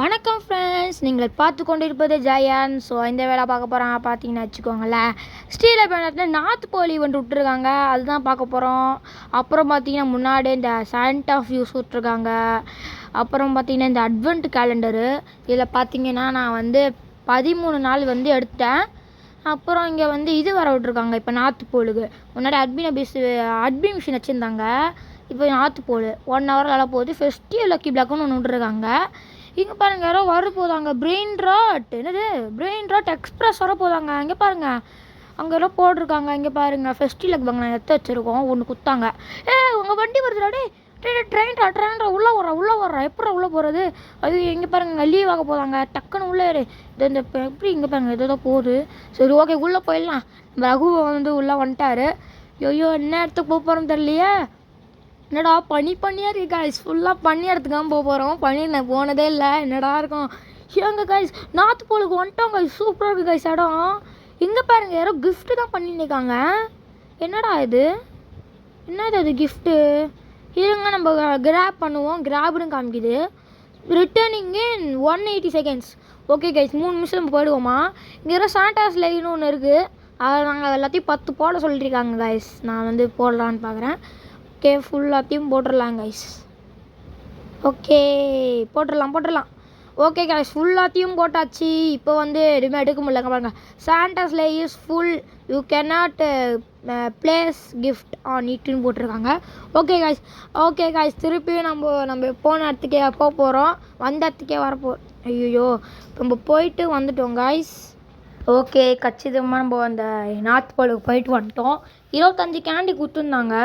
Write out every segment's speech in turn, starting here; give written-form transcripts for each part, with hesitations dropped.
வணக்கம் ஃப்ரெண்ட்ஸ், நீங்கள் பார்த்து கொண்டு இருப்பது ஜெயன். ஸோ இந்த வேலை பார்க்க போகிறாங்க. பார்த்தீங்கன்னு வச்சுக்கோங்களேன், ஸ்டீலில் பேனத்தில் நார்த் போல் ஈவெண்ட் விட்டுருக்காங்க, அதுதான் பார்க்க போகிறோம். அப்புறம் பார்த்தீங்கன்னா முன்னாடி இந்த சாண்டா வியூஸ் விட்ருக்காங்க. அப்புறம் பார்த்தீங்கன்னா இந்த அட்வென்ட் கேலண்டரு, இதில் பார்த்தீங்கன்னா நான் 13 நாள் எடுத்தேன். அப்புறம் இங்கே இது வர விட்ருக்காங்க. இப்போ நார்த் போலுக்கு முன்னாடி அட்மின் மிஷின் வச்சுருந்தாங்க. இப்போ நார்த் போல் 1 hour நல்லா போகுது. ஃபெஸ்டிவல் லக்கி பிளாக்னு ஒன்று விட்ருக்காங்க. இங்கே பாருங்கள், யாரோ வர போதாங்க. பிரெயின் ராட் எக்ஸ்பிரஸ் வர போதாங்க. இங்கே பாருங்கள், அங்கே எல்லாம் போட்டிருக்காங்க. இங்கே பாருங்கள், ஃபெஸ்டிவல் லக் நாங்கள் எடுத்து வச்சுருக்கோம். ஒன்று குத்தாங்க. உங்கள் வண்டி வருதுடா. ட்ரெயின்ரா உள்ளே வர்றா எப்படி உள்ளே போகிறது? அது எங்கே பாருங்க, லீவ் ஆக போதாங்க. டக்குன்னு உள்ளே ஏறு. இந்த எப்படி இங்கே பாருங்கள், ஏதோ போகுது. சரி, ஓகே, உள்ளே போயிடலாம். ரகுவை உள்ளே வந்துட்டார். ஐயோ, என்ன இடத்துக்கு போக போகிறோம் தெரியலையே. என்னடா பண்ணியாக இருக்குது காய்ஸ். ஃபுல்லாக பண்ணி இடத்துக்காம போக போகிறோம். பண்ணி நான் போனதே இல்லை. என்னடா இருக்கும் எங்கே காய்ஸ், நார்த் போலுக்கு வந்துட்டோம் காய்ஸ். சூப்பராக இருக்குது காய்ஸ் இடம். இங்கே பாருங்கள், யாரோ கிஃப்ட்டு தான் பண்ணியிருக்காங்க. என்னடா இது, என்னது அது கிஃப்ட்டு? இருங்க, நம்ம கிராப் பண்ணுவோம். கிராப்னு காமிக்குது. ரிட்டர்னிங் இன் 180 seconds. ஓகே கைஸ், 3 நிமிஷம் போயிடுவோமா. இங்கே யாரோ சாண்டாஸ் லைன்னு ஒன்று இருக்குது. அதை நாங்கள் எல்லாத்தையும் 10 போட சொல்லியிருக்காங்க கைஸ். நான் போடலான்னு பார்க்குறேன். ஓகே, ஃபுல்லாத்தையும் போட்டுடலாம் கைஸ். ஓகே, போட்டுடலாம். ஓகே கைஸ், ஃபுல்லாத்தையும் போட்டாச்சு. இப்போ எதுவுமே எடுக்க முடியலங்க பாருங்கள். Santa's sleigh is full, you cannot place gift on இட்னு போட்டிருக்காங்க. ஓகே காய்ஸ், திருப்பியும் நம்ம போன இடத்துக்கே போக போகிறோம். வந்த இடத்துக்கே ஐயோ, நம்ம போயிட்டு வந்துட்டோம் காய்ஸ். ஓகே, கச்சிதமாக நம்ம அந்த நார்த் போலுக்கு போயிட்டு வந்துட்டோம். 25 கேண்டி கொடுத்துருந்தாங்க.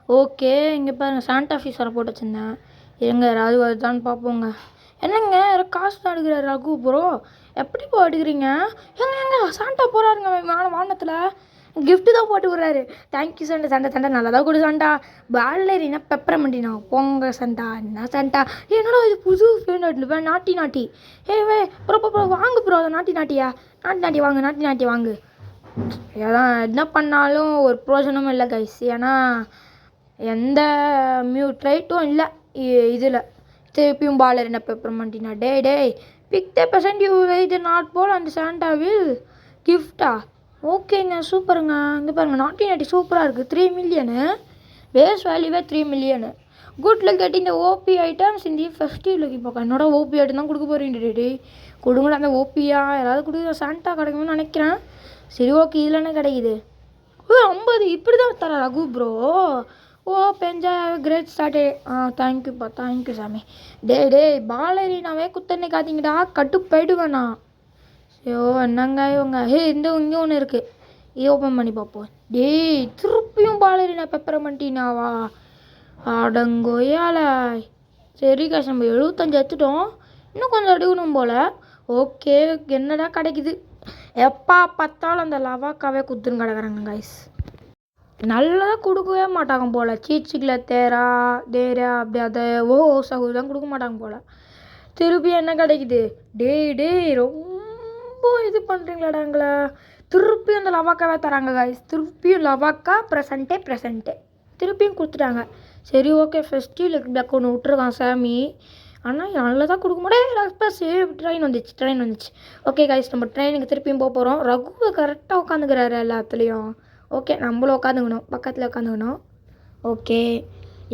ஓகே, இங்கே பாருங்கள், சாண்டா ஃபீஸ் வர போட்டு வச்சுருந்தேன். இருங்க, யாராவது வருதான்னு பார்ப்போங்க. என்னங்க, யாரோ காசு தான் எடுக்கிறாரு ரகு ப்ரோ. எப்படி எடுக்கிறீங்க? எங்க சாண்டா போகிறாருங்க வானத்தில். கிஃப்ட்டு தான் போட்டு விட்றாரு. தேங்க்யூ சண்டா நல்லா தான் கொடு சண்டா. பேலரினா பெப்பரமெண்டினா போங்க சண்டா. என்ன சண்டா, என்னடா இது புது ஃபேன் நாட்டி. வே ப்ரோ வாங்கு ப்ரோ. அதை நாட்டி வாங்கு. நாட்டி வாங்கு. ஏதான் என்ன பண்ணாலும் ஒரு பிரோஜனமும் இல்லை கைஸ். ஏன்னா எந்த ரைட்டும் இல்லை இதில். திருப்பியும் பாலரினா பெப்பரமெண்டினா டே பிக் த பெர்சன்ட் யூ வெயிட் நாட் போல் அந்த சாண்டா வில் கிஃப்டா. ஓகேங்க, சூப்பருங்க. இங்கே பாருங்கள், நாட்டி சூப்பராக இருக்குது. 3 million பேஸ் வேல்யூவே 3 million. குட் லக் கெட்டிங் இந்த ஓபி ஐட்டம்ஸ் இந்த ஃபெஸ்டிவ் லக்கி பார்க்க. என்னோட ஓபி ஐட்டம் தான் கொடுக்க போகிறீங்க. டே கொடுங்கடா அந்த ஓபியா யாராவது கொடுக்குற. சாண்டா கிடைக்கும்னு நினைக்கிறேன். சரி, ஓகே, இதில் என்ன கிடைக்குது? 50 இப்படி தான் தர ரகு ப்ரோ. ஓ பெஞ்சா கிரேட் ஸ்டார்டே. தேங்க்யூ சாமி. டே பாலரினாவே குத்தண்ணே காத்திங்கடா. கட்டுப்போயிடுவேண்ணா. ஐயோ, என்னங்க இவங்க. இங்கே ஒன்று இருக்குது. இது ஓப்பன் பண்ணி பார்ப்போம். திருப்பியும் பாலரினா பெப்பரமெண்டினாவா? அடங்கோயால. சரி காசு, நம்ம 75 எடுத்துட்டோம். இன்னும் கொஞ்சம் எடுக்கணும் போல். ஓகே, என்னடா கிடைக்குது? எப்பா பார்த்தாலும் அந்த லவாக்காவே குத்துன்னு கிடக்குறாங்க கைஸ். நல்லதாக கொடுக்கவே மாட்டாங்க போல். சீச்சிக்கில் தேரா அப்படி அதை சகு தான் கொடுக்க மாட்டாங்க போல். திருப்பி என்ன கிடைக்குது? டே ரொம்ப இது பண்ணுறீங்களாடாங்களா. திருப்பியும் அந்த லவாக்காவே தராங்க கைஸ். திருப்பியும் லவாக்கா ப்ரெசண்ட்டே திருப்பியும் கொடுத்துட்டாங்க. சரி, ஓகே, ஃபெஸ்டிவல் பிளாக் ஒன்று விட்டுருக்கான் சாமி. ஆனால் நல்லதாக கொடுக்க முடியாது. ட்ரெயின் வந்துச்சு. ஓகே கைஸ், நம்ம ட்ரெயினுக்கு திருப்பியும் போக போகிறோம். ரகுவை கரெக்டாக உட்காந்துக்கிறாரு எல்லாத்துலேயும். ஓகே, நம்மளும் உட்காந்துக்கணும், பக்கத்தில் உட்காந்துக்கணும். ஓகே,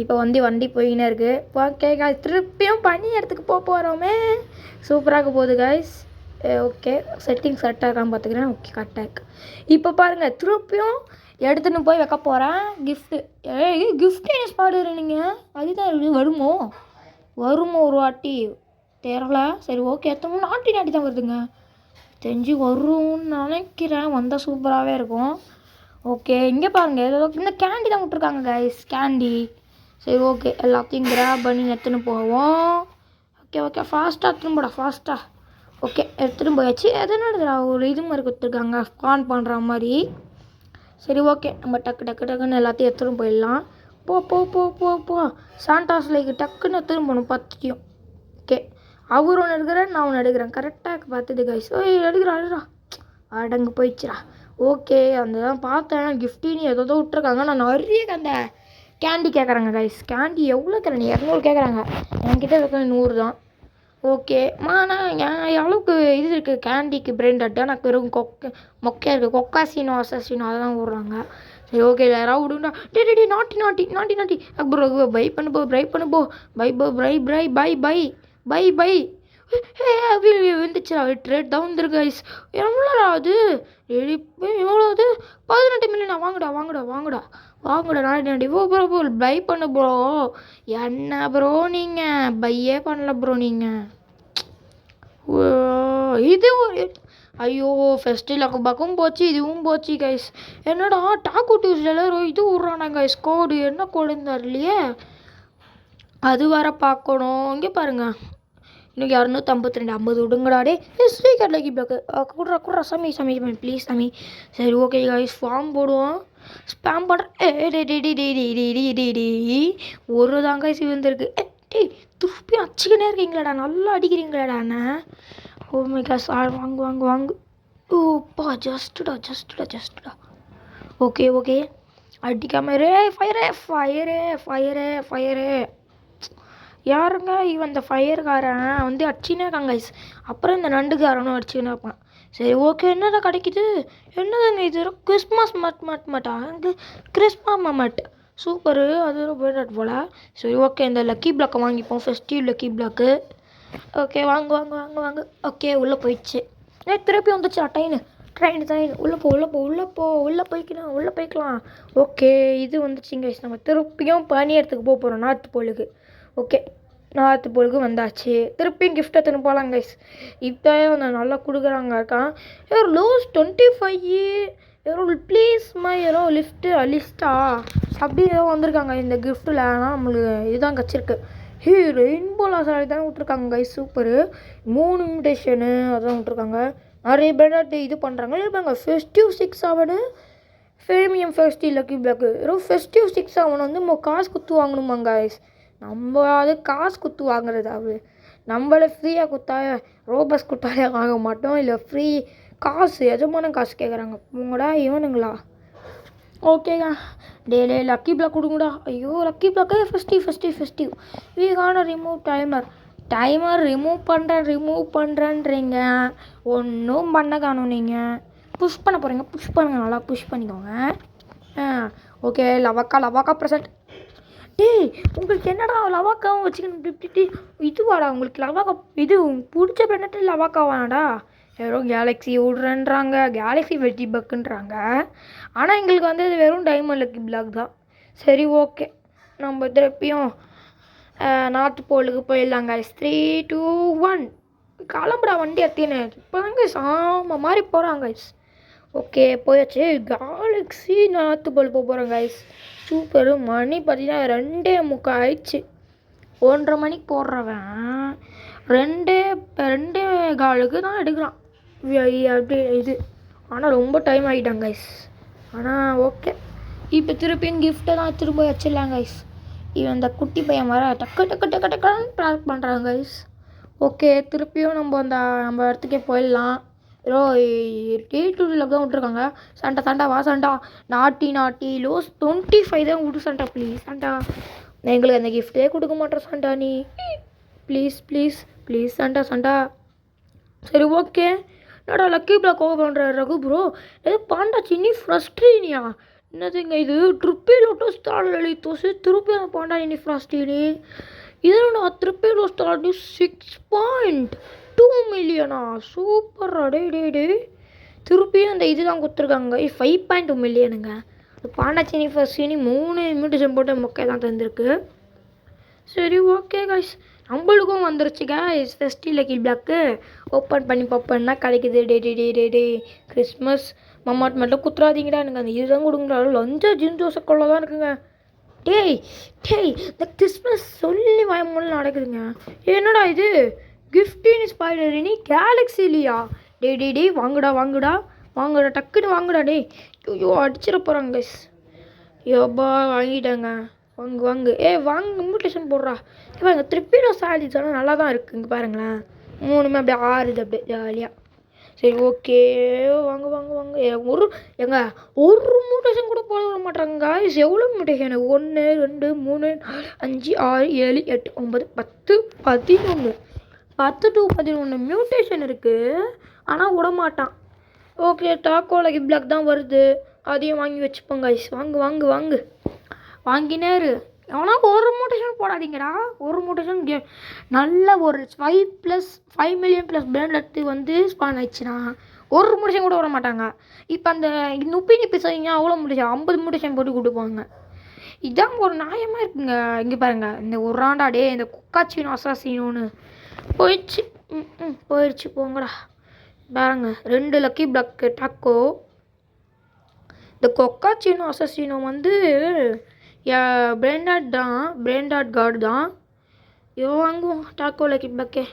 இப்போ வண்டி போயின்னே இருக்குது. ஓகே காய்ஸ், திருப்பியும் பண்ணி இடத்துக்கு போக போகிறோமே. சூப்பராக போகுது காய்ஸ். ஓகே, செட்டிங்ஸ் கரெக்டாக இருக்கான்னு பார்த்துக்கிறேன். ஓகே, கரெக்டாக இருக்கு. இப்போ பாருங்கள், திருப்பியும் எடுத்துன்னு போய் வைக்க போகிறேன் கிஃப்ட்டு. கிஃப்ட் என்ன பாடுற நீங்கள்? அதுதான் இருக்குது. வருமோ ஒரு வாட்டி தெரியல. சரி, ஓகே, எடுத்தோம். நாட்டி தான் வருதுங்க. தெரிஞ்சு வரும்னு நினைக்கிறேன். வந்தால் சூப்பராகவே இருக்கும். ஓகே, இங்கே பாருங்கள், ஏதோ இந்த கேண்டி தான் விட்ருக்காங்க கைஸ். கேண்டி. சரி, ஓகே, எல்லாத்தையும் கிராப் பண்ணி எடுத்துன்னு போவோம். ஓகே, ஃபாஸ்ட்டாக எடுத்துன்னு போடா, ஃபாஸ்ட்டாக. ஓகே, எடுத்துகிட்டு போயாச்சு. எதனால ஒரு இது மாதிரி கொடுத்துருக்காங்க, ஆன் பண்ணுற மாதிரி. சரி, ஓகே, நம்ம டக்குன்னு எல்லாத்தையும் எடுத்துகிட்டு போயிடலாம். போ சாண்டாஸ் லைக்கு டக்குன்னு எடுத்துன்னு போகணும் 10. ஓகே, அவர் ஒன்று எடுக்கிறேன், நான் ஒன்று எடுக்கிறேன். கரெக்டாக பார்த்துது கைஸ். எடுக்கிறா அடங்கு போயிடுச்சுரா. ஓகே, அந்த தான் பார்த்தேன். கிஃப்டின்னு ஏதோ விட்டுருக்காங்க. நான் நிறைய அந்த கேண்டி கேட்குறாங்க கைஸ். கேண்டி எவ்வளோ கேட்குறேன்? 200 கேட்குறாங்க. என்கிட்ட இருக்க 100 தான். ஓகே ஆனால் என் அளவுக்கு இது இருக்குது கேண்டிக்கு பிரெயின் டட்டு எனக்கு வெறும் மொக்கையாக இருக்குது கொக்காசினோ அசசினோ அதெல்லாம் விட்றாங்க. சரி ஓகே யாராவது விடுங்கடா. டே நாட்டி நாட்டி நாட்டி நாட்டி அப்புறம் பை பண்ணு போ ப்ரை பண்ணு போ பை போ ப்ரை ப்ரை பை பை பை பை வந்துச்சு ட்ரேட் தான் வந்துருக்கு ஐஸ். எவ்வளோடா அது எவ்வளோ அது 18 மில்லியனா? வாங்கடா வாங்கடா வாங்கடா வாங்கடா நாட்டி ஓ ப்ரோ ப்ரோ பை பண்ணு ப்ரோ. என்ன ப்ரோ நீங்கள் பையே பண்ணல ப்ரோ நீங்கள். இது ஒரு ஐயோ ஃபெஸ்டிவலுக்கு பக்கம் போச்சு இதுவும் போச்சு கைஸ். என்னடா டாக்கோ டியூஸ்டேல இது விட்றானா கைஸ் கோடு என்ன கோடுன்னு தெரியலையே. அது வர பார்க்கணும். இங்கே பாருங்கள் இன்னைக்கு 252 50 விடுங்கடாடே ஸ்பீக்கர் லக்கி பிளாக்கு குட்றா சாமி சாமி ப்ளீஸ் சாமி. சரி ஓகே கைஸ் ஃபார்ம் போடுவோம் ஸ்பேம் பண்ணுறேன். ஒரு தாங்க கைஸ் வந்துருக்கு. டேய் திருப்பி அடிச்சுக்கினே இருக்கீங்களாடா நல்லா அடிக்கிறீங்களாடா அண்ணா. ஓ மை காஸ் வாங்கு வாங்கு வாங்கு. ஓப்பா ஜஸ்ட்டுடா. ஓகே ஓகே அடிக்காம ரே ஃபயரு யாருங்க இவன் இந்த ஃபயர்காரன் வந்து அடிச்சுனே இருக்காங்க கைஸ். அப்புறம் இந்த நண்டுக்காரனும் அடிச்சுக்கினே இருப்பான். சரி ஓகே என்னடா கிடைக்குது என்னதுங்க இது கிறிஸ்மஸ் மட்டா கிறிஸ்மஸ் மட் சூப்பரு அது போய்டாட் போல். சரி ஓகே இந்த லக்கி பிளாக்கை வாங்கிப்போம் ஃபெஸ்டிவ் லக்கி பிளாக்கு. ஓகே வாங்க வாங்க வாங்க வாங்க. ஓகே உள்ளே போயிடுச்சு. திருப்பி வந்துச்சா ட்ரெயின் உள்ளே போய்க்கலாம். ஓகே இது வந்துச்சுங்க நம்ம திருப்பியும் பனியத்துக்கு போகிறோம் நார்த் போலுக்கு. ஓகே நார்த் போலுக்கு வந்தாச்சு. திருப்பியும் கிஃப்ட் எடுத்துன்னு போகலாம் கைஸ். இப்போ வந்து நல்லா கொடுக்குறாங்க இருக்கான் யார் லோஸ் 25 யாரோ ப்ளீஸ்மா யாரோ லிஸ்ட்டா அப்படி ஏதோ வந்திருக்காங்க இந்த கிஃப்ட்டில். ஆனால் நம்மளுக்கு இதுதான் கிடச்சிருக்கு. ரெயின்போலா சாரி தானே விட்ருக்காங்க கைஸ் சூப்பரு 3 இன்விடேஷனு அதான் விட்ருக்காங்க. நிறைய பேர் இது பண்ணுறாங்க இருப்பாங்க ஃபெஸ்டிவ் 6 ஃபேமியம் ஃபெஸ்டிவ் லக்கி பிளாக்கு வெறும் ஃபெஸ்டிவ் 6 வந்து நம்ம காசு குத்து வாங்கணுமா கைஸ். நம்ம அது காசு குத்து வாங்குறது அது நம்மளை ஃப்ரீயாக குத்தா ரோபஸ் குத்தாலே வாங்க மாட்டோம். இல்லை ஃப்ரீ காசு எஜமான காசு கேட்குறாங்க உங்களா இவனுங்களா. ஓகேங்க டேலே லக்கி பிளாக் கொடுங்கடா. ஐயோ லக்கி பிளாக்கே ஃபெஸ்டிவ் வீகான டைமர் ரிமூவ் பண்ணுறேன்றீங்க ஒன்றும் பண்ண காணும். நீங்கள் புஷ் பண்ண போகிறீங்க புஷ் பண்ணுங்கள் நல்லா புஷ் பண்ணிக்கோங்க. ஓகே லவாக்கா ப்ரெசன்ட். டேய் உங்களுக்கு என்னடா லவாக்காவும் வச்சுக்கணும் இதுவாடா உங்களுக்கு லவாக்கா இது பிடிச்ச பிளானட்டு லவாக்காவாடா. வெறும் கேலக்ஸி விட்றேன்றாங்க கேலக்ஸி வெட்டி பக்குன்றாங்க. ஆனால் எங்களுக்கு வந்து இது வெறும் டைமண்ட் லக்கி பிளாக் தான். சரி ஓகே நம்ம திருப்பியும் நார்த் போலுக்கு போயிடலாங்க. 3 2 1 கிளம்புடா வண்டி எத்தின்னு இப்போ தாங்க சாம மாதிரி போகிறாங்க கைஸ். ஓகே போயாச்சு கேலக்ஸி நார்த் போல் போகிறோம் கைஸ். சூப்பரு மணி பார்த்தீங்கன்னா 2:45 ஆயிடுச்சு. 1:30 மணிக்கு போடுறவன் 2:45 தான் எடுக்கிறான் அப்படி இது. ஆனால் ரொம்ப டைம் ஆகிட்டாங்க கைஸ். ஆனால் ஓகே இப்போ திருப்பியும் கிஃப்ட்டை தான் திரும்ப வச்சிடலாம் கைஸ். இவன் அந்த குட்டி பையன் வர டக்குன்னு ப்ராக் பண்ணுறாங்க கைஸ். ஓகே திருப்பியும் நம்ம இடத்துக்கே போயிடலாம். டூவில் தான் விட்ருக்காங்க. சண்டா வா சண்டா நாட்டி லோஸ் 25 தான் விடு சண்டா ப்ளீஸ் சண்டா. எங்களுக்கு அந்த கிஃப்ட்டே கொடுக்க மாட்டேன் சண்டா நீ ப்ளீஸ் சண்டா. சரி ஓகே என்னடா லக்கி பிளாக் ஓவர் பண்ணுற ரகு ப்ரோ ஏதோ பாண்டா சின்னி ஃப்ரஸ்ட்ரீனியா என்னதுங்க இது ட்ரிப்பிலோட்டோ ஸ்டாலி தோசை திருப்பி அந்த பாண்டா இனி ஃப்ரஸ்ட்ரீனி இதோட ட்ரிப்பிலோ ஸ்டாலி 6.2 மில்லியனா சூப்பரா டே திருப்பியும் அந்த இது தான் கொடுத்துருக்காங்க 5.2 மில்லியனுங்க. பாண்டாச்சினி ஃபர்ஸ்ட் 3 இன்விடேஷன் போட்டு மொக்கை தான் தந்திருக்கு. சரி ஓகே கைஸ் நம்மளுக்கும் வந்துருச்சு guys festive lucky block. Open பண்ணி பார்ப்போம்னா கிடைக்குது. டே கிறிஸ்மஸ் மம்மாட் மட்டும் குத்துறாதீங்கடா எனக்கு அந்த இதுதான் கொடுங்கடா லஞ்சா ஜின்ஜோசக்குள்ள தான் இருக்குங்க. டேய் இந்த கிறிஸ்மஸ் சொல்லி வாய்மூலம் நடக்குதுங்க. என்னடா இது கிஃப்டின் ஸ்பைடரினி கேலக்ஸி இல்லையா? டே வாங்குடா டக்குன்னு வாங்குடா. ஐயோ அடிச்சிட போகிறாங்க கைஸ். யோபா வாங்கிட்டாங்க வாங்கு வாங்க இன்விடேஷன் போடுறா. இப்போ எங்கள் ட்ரிப்பிலோ சாலீஸ் எல்லாம் நல்லா தான் இருக்குது. இங்கே பாருங்களேன் 3 அப்படியே ஆறுது அப்படியே ஜாலியாக. சரி ஓகே வாங்க ஒரு மியூட்டேஷன் கூட போட விட மாட்டாங்க கைஸ். எவ்வளோ மியூட்டேஷன் 1 2 3 4 5 6 7 8 9 10 11 10 to 11 மியூட்டேஷன் இருக்குது, ஆனால் விடமாட்டான். ஓகே, டாக்கோ லக்கி பிளாக் தான் வருது, அதையும் வாங்கி வச்சுப்போங்க கைஸ். வாங்கு வாங்கு வாங்கு வாங்கினேரு. ஆனால் ஒரு மூட்டேஷன் போடாதீங்கடா, ஒரு மூட்டேஷன் நல்ல ஒரு 5 மில்லியன் ப்ளஸ் பிராண்ட் வந்து ஸ்பான் ஆயிடுச்சுன்னா ஒரு மூட்டேஷன் கூட விட மாட்டாங்க. இப்போ அந்த நிப்பி செய்யுங்க, அவ்வளோ மூட்டேஷன் 50 மூட்டேஷன் போட்டு கொடுப்பாங்க. இதான் ஒரு நியாயமாக இருக்குங்க. இங்கே பாருங்கள், இந்த ஒரு ராண்டாடே இந்த குக்காச்சினோ அசாசினோன்னு போயிடுச்சு. போயிடுச்சு போங்கடா. பாருங்க 2 லக்கி பிளாக் டாக்கோ. இந்த கொக்காச்சினோ அசாசினோ வந்து பிராண்டாட் கார்டு தான். வாங்குவோம் டாக்கோ லக்கி பிளாக்கே.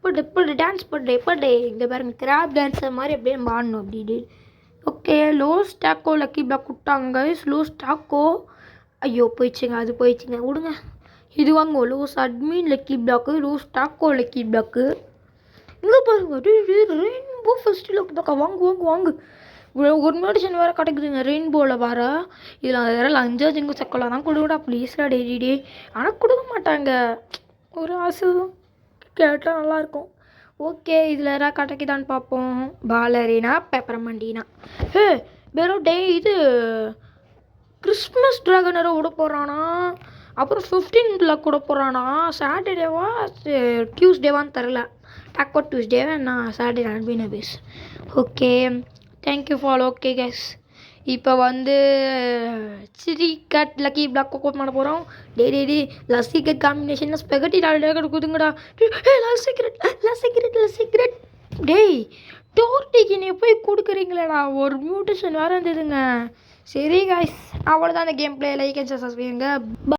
இப்போ டான்ஸ் பட்டே இங்கே பாருங்க, கிராப் டான்ஸர் மாதிரி அப்படியே மாறணும் அப்படி. Okay, Los Taco lucky block விட்டாங்க. லோஸ் டாக்கோ, ஐயோ போயிடுச்சுங்க, அது போயிடுச்சுங்க, விடுங்க. இது வாங்குவோம், லோஸ் அட்மின் லக்கி பிளாக்கு, லோஸ் டாக்கோ லக்கி பிளாக்கு. இங்கே பாருங்க, ரெயின்போ ஃபெஸ்டிவல் வாங்கு. ஒரு மெடிசன் வேறு கிடைக்குதுங்க ரெயின்போவில் வேறு. இதில் வேறு லஞ்சாஜிங்க சக்கெல்லாம் தான் கொடுவிடா ப்ளீஸ்டா டெய்லி. ஆனால் கொடுக்க மாட்டாங்க, ஒரு ஆசை கேட்டால் நல்லாயிருக்கும். ஓகே, இதில் யாராவது கிடைக்குதான்னு பார்ப்போம். பாலரினா பெப்பரமண்டினா வெறும் இது கிறிஸ்மஸ் ட்ராகனரை விட போகிறானா, அப்புறம் 15 லக் கூட போகிறானா. சாட்டர்டேவா டியூஸ்டேவான்னு தெரில. டாக்கோ டியூஸ்டேவா நான் சாட்டர்டே அனுப்பின பேஸ். Okay, thank you for okay guys. இப்போ வந்து சிரிக்கட் லக்கி பிளாக் கோட் பண்ண போகிறோம். டே லஸ்ஸிக்கட் காம்பினேஷனில் ஸ்பெகட்டி டால்டே கொடுக்குதுங்கடா. லஸ்ஸிக்ரெட் டேய் டோர்ட்டிக்கு நீ போய் கொடுக்குறீங்களேடா, ஒரு மியூட்டேஷன் வேறு இருந்ததுங்க. சரி காய்ஸ், அவ்வளோதான் அந்த game play. Like and subscribe.